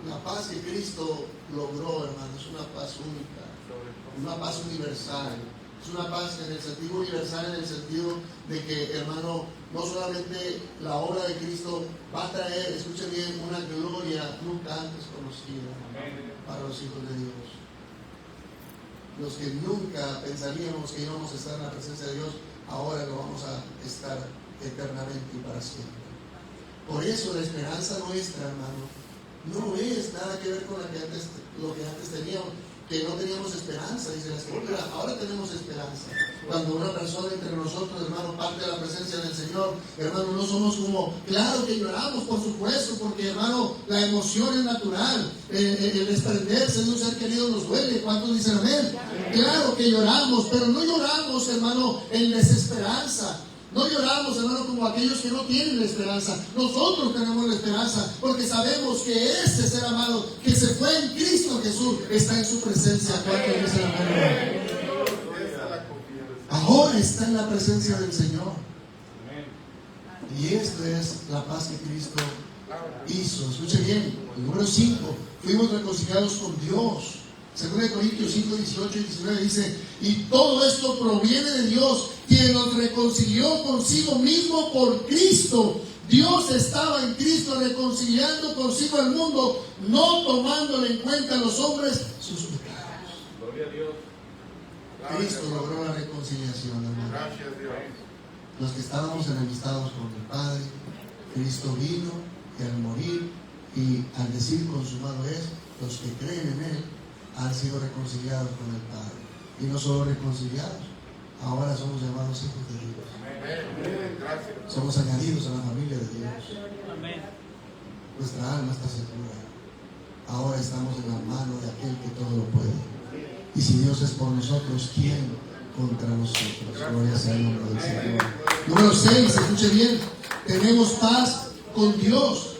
La paz que Cristo logró, hermano, es una paz única, una paz universal. Es una paz en el sentido universal, en el sentido de que, hermano, no solamente la obra de Cristo va a traer, escuchen bien, una gloria nunca antes conocida para los hijos de Dios. Los que nunca pensaríamos que íbamos a estar en la presencia de Dios, ahora lo vamos a estar eternamente y para siempre. Por eso la esperanza nuestra, hermano, no es nada que ver con lo que antes teníamos. que no teníamos esperanza, dice la Escritura. Ahora tenemos esperanza. Cuando una persona entre nosotros, hermano, parte de la presencia del Señor, hermano, no somos como, claro que lloramos, por supuesto, porque, hermano, la emoción es natural. El desprenderse de un ser querido nos duele. ¿Cuántos dicen amén? Claro que lloramos, pero no lloramos, hermano, en desesperanza. No lloramos, hermano, como aquellos que no tienen la esperanza. Nosotros tenemos la esperanza porque sabemos que ese ser amado que se fue en Cristo Jesús está en su presencia. ¿Cuántos dicen amén? Ahora está en la presencia del Señor. Y esto es la paz que Cristo hizo. Escuche bien, el número 5, fuimos reconciliados con Dios. 2 Corintios 5, 18 y 19 dice: y todo esto proviene de Dios, quien nos reconcilió consigo mismo por Cristo. Dios estaba en Cristo reconciliando consigo al mundo, no tomándole en cuenta a los hombres sus pecados. Gloria a Dios. Cristo logró la reconciliación, hermano. Gracias, Dios. Los que estábamos enemistados con el Padre, Cristo vino y al morir y al decir consumado es, los que creen en Él han sido reconciliados con el Padre. Y no solo reconciliados, ahora somos llamados hijos de Dios. Amén. Gracias. Somos añadidos a la familia de Dios. Amén. Nuestra alma está segura. Ahora estamos en la mano de aquel que todo lo puede. Y si Dios es por nosotros, ¿quién contra nosotros? Gloria sea el nombre del Señor. Número 6, escuche bien. Tenemos paz con Dios.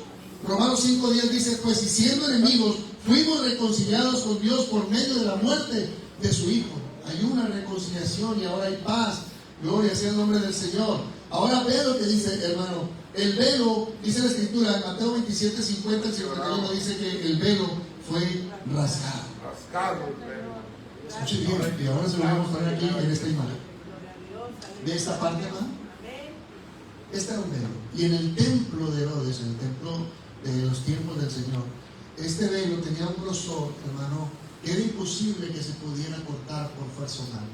Romanos 5:10 dice: pues si siendo enemigos fuimos reconciliados con Dios por medio de la muerte de su Hijo. Hay una reconciliación y ahora hay paz. Gloria sea el nombre del Señor. Ahora ve lo que dice, hermano. El velo, dice la Escritura, en Mateo 27, 50 y 51, dice que el velo fue rasgado. Rascado el velo. Escuche bien, y ahora se lo voy a mostrar aquí en esta imagen. ¿Ve esta parte, hermano? Este era un velo. Y en el templo de Herodes, en el templo de los tiempos del Señor, este velo tenía un grosor, hermano, que era imposible que se pudiera cortar por fuerza humana.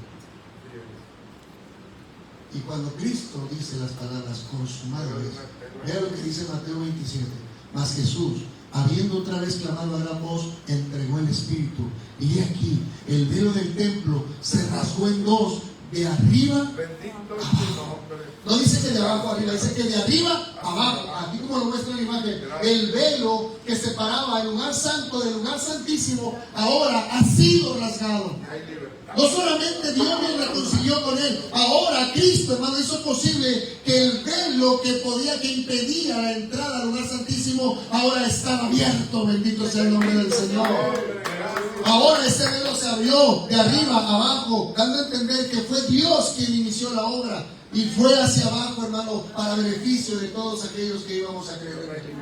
Y cuando Cristo dice las palabras consumado es, vea lo que dice Mateo 27. Mas Jesús, habiendo otra vez clamado a gran voz, entregó el Espíritu. Y he aquí, el velo del templo se rasgó en dos, de arriba. Bendito es tu nombre. No dice que de abajo a arriba, dice que de arriba a abajo. Aquí como lo muestra en la imagen, el velo que separaba el lugar santo del lugar santísimo ahora ha sido rasgado. Hay libertad. No solamente Dios nos reconcilió con Él, ahora Cristo, hermano, hizo posible que el velo que impedía la entrada al lugar santísimo ahora estaba abierto. Bendito sea el nombre del Señor. Ahora ese velo se abrió de arriba a abajo, dando a entender que fue Dios quien inició la obra y fue hacia abajo, hermano, para beneficio de todos aquellos que íbamos a creer en Él.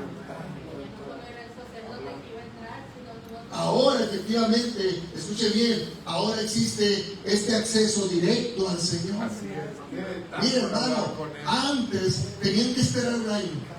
Ahora efectivamente, escuche bien, ahora existe este acceso directo al Señor. Así es. Mire, hermano, antes tenían que esperar un año.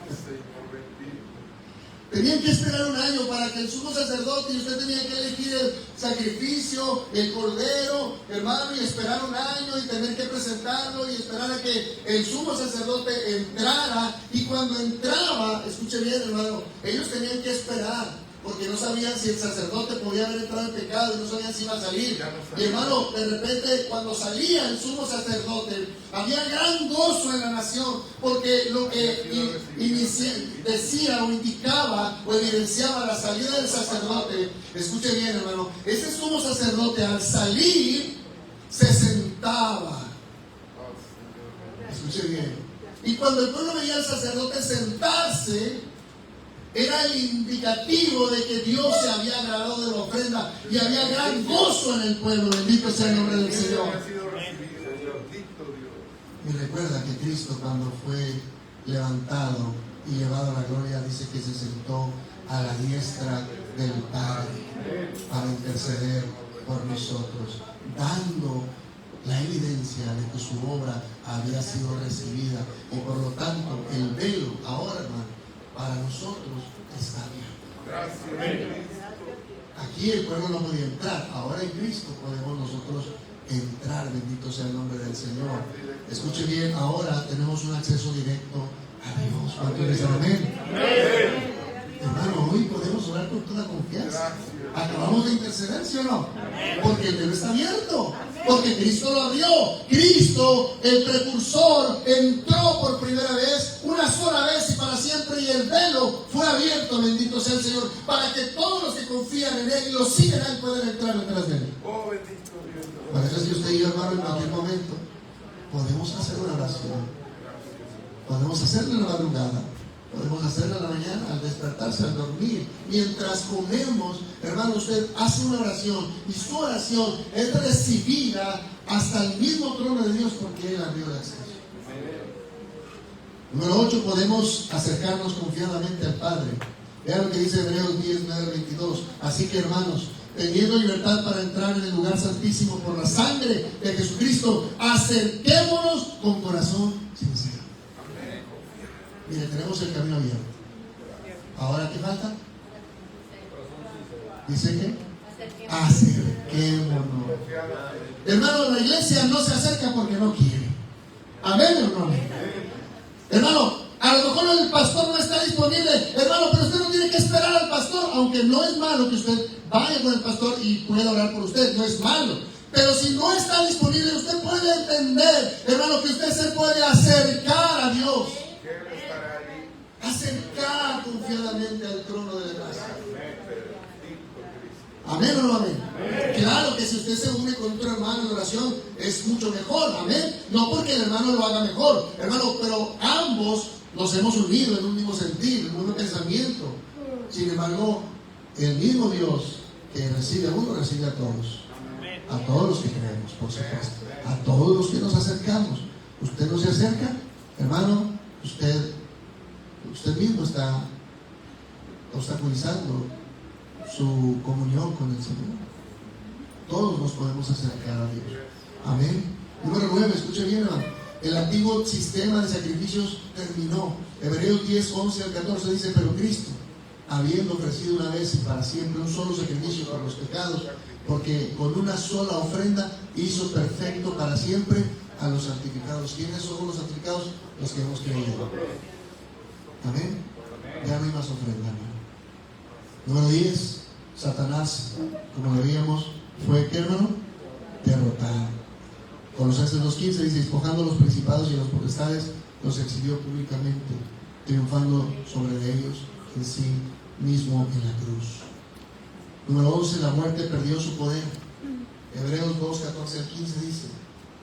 Tenían que esperar un año para que el sumo sacerdote, y usted tenía que elegir el sacrificio, el cordero, hermano, y esperar un año y tener que presentarlo y esperar a que el sumo sacerdote entrara. Y cuando entraba, escuche bien, hermano, ellos tenían que esperar, porque no sabían si el sacerdote podía haber entrado en pecado y no sabían si iba a salir. Y hermano, de repente cuando salía el sumo sacerdote, había gran gozo en la nación, porque lo que decía o indicaba o evidenciaba la salida del sacerdote, escuche bien, hermano, ese sumo sacerdote al salir se sentaba. Escuche bien. Y cuando el pueblo veía al sacerdote sentarse, era el indicativo de que Dios se había agradado de la ofrenda y había gran gozo en el pueblo. Bendito sea el nombre del Señor. Y recuerda que Cristo, cuando fue levantado y llevado a la gloria, dice que se sentó a la diestra del Padre para interceder por nosotros, dando la evidencia de que su obra había sido recibida. Y por lo tanto, el velo ahora, hermano, para nosotros está abierto. Aquí el pueblo no podía entrar, ahora en Cristo podemos nosotros entrar. Bendito sea el nombre del Señor. Escuche bien, ahora tenemos un acceso directo a Dios. ¿Cuántos dicen amén? Hermano, hoy podemos orar con toda confianza. Gracias. Acabamos de interceder, ¿sí o no? Porque el velo está abierto. Porque Cristo lo abrió. Cristo, el precursor, entró por primera vez, una sola vez y para siempre, y el velo fue abierto, bendito sea el Señor, para que todos los que confían en Él y lo siguen a Él puedan entrar detrás de Él. Oh, bendito Dios. Por eso es que usted y yo, hermano, en cualquier momento podemos hacer una oración. Podemos hacerla en la madrugada, podemos hacerla en la mañana, al despertarse, al dormir. Mientras comemos, hermano, usted hace una oración y su oración es recibida hasta el mismo trono de Dios porque Él abrió el acceso. Número 8, podemos acercarnos confiadamente al Padre. Vean lo que dice Hebreos 10, 9, 22. Así que, hermanos, teniendo libertad para entrar en el lugar santísimo por la sangre de Jesucristo, acerquémonos con corazón sincero. Mire, tenemos el camino abierto. ¿Ahora qué falta? ¿Dice qué? Acerquémonos. Hermano, la iglesia no se acerca porque no quiere. ¿Amén o no amén? Hermano, a lo mejor el pastor no está disponible, hermano, pero usted no tiene que esperar al pastor, aunque no es malo que usted vaya con el pastor y pueda orar por usted, no es malo. Pero si no está disponible, usted puede entender, hermano, que usted se puede acercar a Dios. Acercar confiadamente al trono de la gracia. ¿Amén o no amén? Claro que si usted se une con otro hermano en oración es mucho mejor, amén. No porque el hermano lo haga mejor, hermano, pero ambos nos hemos unido en un mismo sentir, en un mismo pensamiento. Sin embargo, el mismo Dios que recibe a uno, recibe a todos los que creemos, por supuesto, a todos los que nos acercamos. Usted no se acerca, hermano, usted mismo está obstaculizando su comunión con el Señor. Todos nos podemos acercar a Dios. Amén. Número 9, escuche bien, hermano. El antiguo sistema de sacrificios terminó. Hebreos 10, 11 al 14 dice: pero Cristo, habiendo ofrecido una vez y para siempre un solo sacrificio por los pecados, porque con una sola ofrenda hizo perfecto para siempre a los santificados. ¿Quiénes son los santificados? Los que hemos creído. Amén. Ya no hay más ofrenda, hermano. Número 10, Satanás, como lo veíamos, fue, ¿qué, hermano? Derrotado. Colosenses 2:15 dice: despojando los principados y los potestades, los exhibió públicamente, triunfando sobre ellos en sí mismo en la cruz. Número 11, la muerte perdió su poder. Hebreos 2, 14 al 15 dice: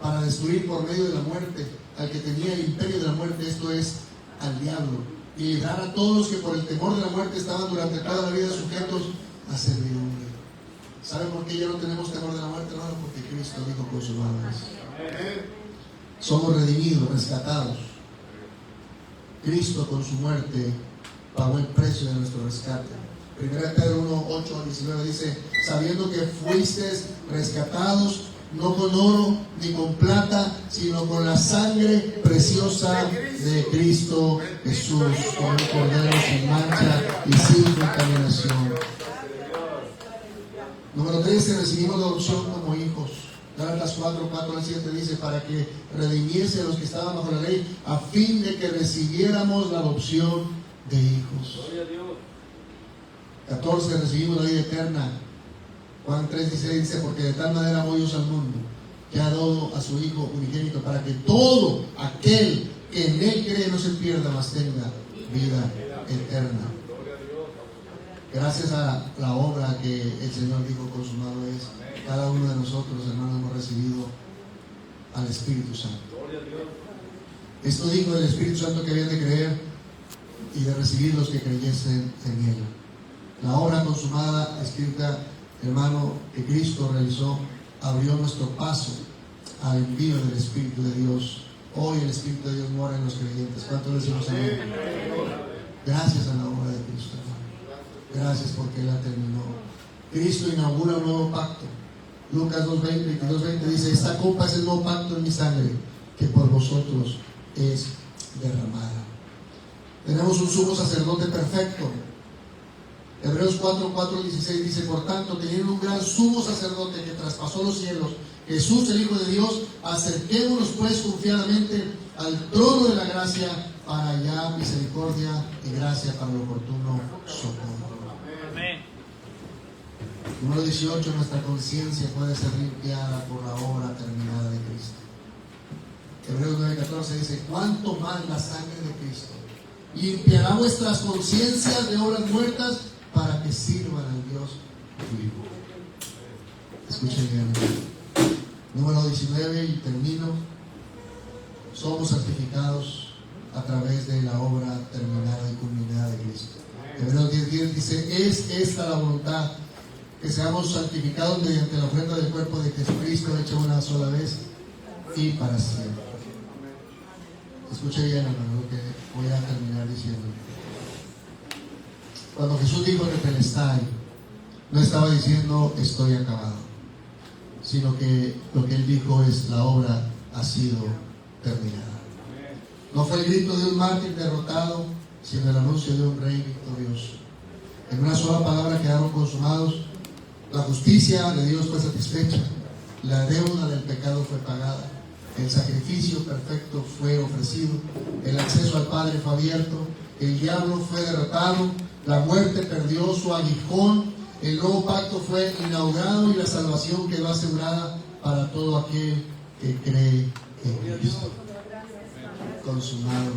para destruir por medio de la muerte al que tenía el imperio de la muerte, esto es, al diablo, y librar a todos los que por el temor de la muerte estaban durante toda la vida sujetos a servidumbre. ¿Saben por qué ya no tenemos temor de la muerte, hermano? Porque Cristo dijo consumados. Somos redimidos, rescatados. Cristo con su muerte pagó el precio de nuestro rescate. 1 Pedro 1, 8 al 19 dice: sabiendo que fuisteis rescatados no con oro ni con plata, sino con la sangre preciosa de Cristo Jesús, como un cordero sin mancha y sin contaminación. Número 13, recibimos la adopción como hijos. Gálatas 4, 4 al 7 dice: para que redimiese a los que estaban bajo la ley, a fin de que recibiéramos la adopción de hijos. 14, recibimos la vida eterna. Juan 3:16 dice: porque de tal manera amó Dios al mundo, que ha dado a su Hijo unigénito, para que todo aquel que en Él cree no se pierda, mas tenga vida eterna. Gracias a la obra que el Señor dijo consumado es, cada uno de nosotros, hermanos, hemos recibido al Espíritu Santo. Esto dijo el Espíritu Santo que habían de creer y de recibir los que creyesen en Él. La obra consumada, escrita, hermano, que Cristo realizó, abrió nuestro paso al envío del Espíritu de Dios. Hoy el Espíritu de Dios mora en los creyentes. ¿Cuánto le decimos amén? Gracias a la obra de Cristo, hermano. Gracias porque Él la terminó. Cristo inaugura un nuevo pacto. Lucas 22:20 dice: esta copa es el nuevo pacto en mi sangre, que por vosotros es derramada. Tenemos un sumo sacerdote perfecto. Hebreos 4, 4 al 16 dice: por tanto, teniendo un gran sumo sacerdote que traspasó los cielos, Jesús el Hijo de Dios, acerquémonos pues confiadamente al trono de la gracia para hallar misericordia y gracia para el oportuno socorro. Amén. Número 18, nuestra conciencia puede ser limpiada por la obra terminada de Cristo. Hebreos 9:14 dice, cuánto más la sangre de Cristo limpiará vuestras conciencias de obras muertas para que sirvan al Dios vivo. Escuchen bien. Número 19, y termino. Somos santificados a través de la obra terminada y culminada de Cristo. Hebreos 10:10 dice, es esta la voluntad, que seamos santificados mediante la ofrenda del cuerpo de Jesucristo, hecha una sola vez y para siempre. Escuche bien, hermano, lo que voy a terminar diciendo. Cuando Jesús dijo en el Telestai, no estaba diciendo estoy acabado, sino que lo que él dijo es la obra ha sido terminada. No fue el grito de un mártir derrotado, sino el anuncio de un rey victorioso. En una sola palabra quedaron consumados. La justicia de Dios fue satisfecha, la deuda del pecado fue pagada, el sacrificio perfecto fue ofrecido, el acceso al Padre fue abierto, el diablo fue derrotado, la muerte perdió su aguijón, el nuevo pacto fue inaugurado y la salvación quedó asegurada para todo aquel que cree en Cristo. Consumado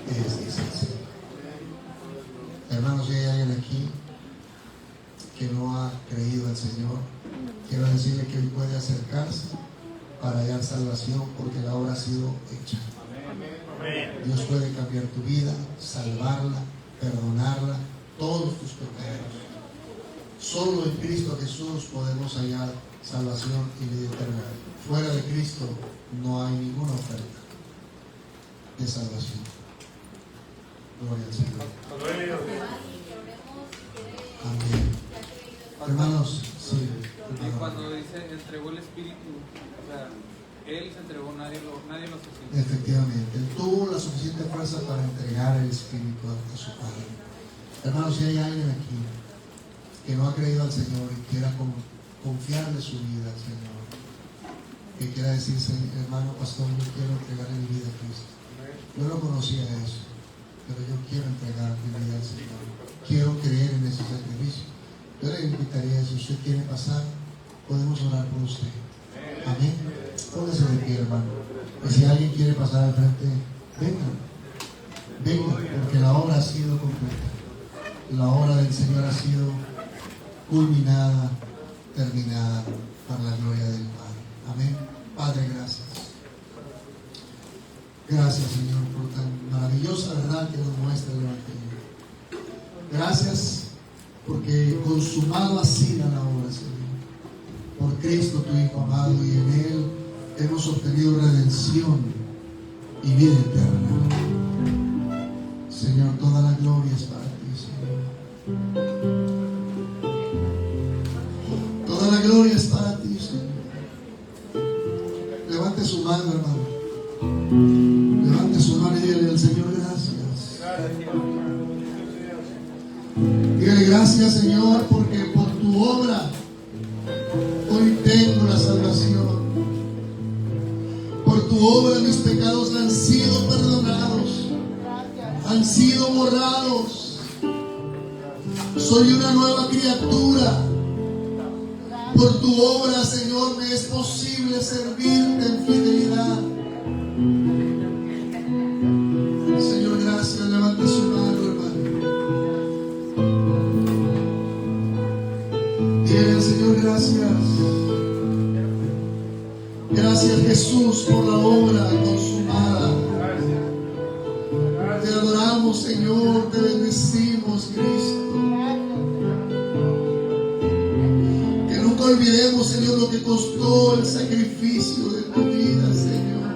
es, dice el Señor. Hermanos, si hay alguien aquí que no ha creído al Señor, quiero decirle que Él puede acercarse para hallar salvación, porque la obra ha sido hecha. Dios puede cambiar tu vida, salvarla, perdonarla, todos tus pecados. Solo en Cristo Jesús podemos hallar salvación y vida eterna. Fuera de Cristo no hay ninguna oferta de salvación. Gloria al Señor. Amén. Hermanos, sí. Y cuando dice entregó el Espíritu, o sea, Él se entregó, nadie lo sucedió. Efectivamente, Él tuvo la suficiente fuerza para entregar el Espíritu a su Padre. Hermanos, si hay alguien aquí que no ha creído al Señor y quiera confiarle su vida al Señor, que quiera decirse, hermano pastor, yo quiero entregar mi vida a Cristo. Yo no conocía eso, pero yo quiero entregar mi vida al Señor. Quiero creer en ese sacrificio. Yo le invitaría, si usted quiere pasar, podemos orar por usted. Amén. Póngase de pie, hermano. Y si alguien quiere pasar al frente, venga. Venga, porque la obra ha sido completa. La obra del Señor ha sido culminada, terminada, para la gloria del Padre. Amén. Padre, gracias. Gracias, Señor, por tan maravillosa verdad que nos muestra el Evangelio. Gracias porque consumado ha sido la obra, Señor, por Cristo tu Hijo amado, y en Él hemos obtenido redención y vida eterna. Señor, toda la gloria es para ti, Señor. Toda la gloria es para ti, Señor. Levante su mano, hermano. Levante su mano y dígale al Señor gracias. Dígale gracias, Señor, porque por tu obra hoy tengo la salvación. Por tu obra mis pecados han sido perdonados, han sido borrados. Soy una nueva criatura. Por tu obra, Señor, me es posible servirte en fidelidad. Señor, gracias. Levante su mano, hermano. Dile al Señor gracias. Gracias, Jesús, por la obra consumada. Te adoramos, Señor, te bendecimos, Cristo. Que nunca olvidemos, Señor, lo que costó el sacrificio de tu vida, Señor.